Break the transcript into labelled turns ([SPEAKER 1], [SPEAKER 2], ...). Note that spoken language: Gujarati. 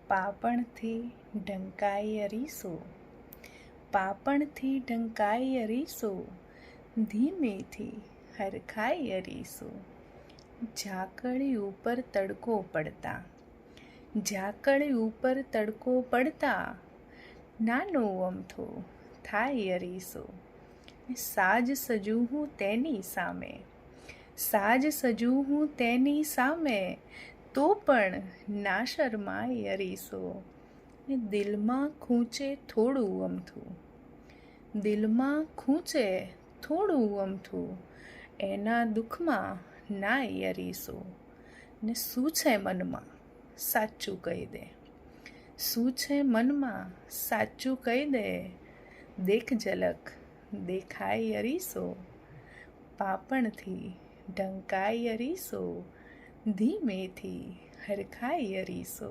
[SPEAKER 1] પાપણથી ઢંકાય અરીસો, પાપણથી ઢંકાય અરીસો, ધીમેથી હરખાય અરીસો. ઝાકળી ઉપર તડકો પડતા, ઝાકળી ઉપર તડકો પડતા, નાનો અમથો થાય અરીસો. સાજ સજું હું તેની સામે, સાજ સજું હું તેની સામે, તો પણ ના શરમાય અરીસો. દિલમાં ખૂંચે થોડું અમથું, દિલમાં ખૂંચે થોડું અમથું, એના દુઃખમાં નાય અરીસો. ને શું છે મનમાં સાચું કહી દે, શું છે મનમાં સાચું કહી દે, દેખ ઝલક દેખાય અરીસો. પાપણથી ઢંકાય અરીસો, ધીમેથી હરખાય અરીસો.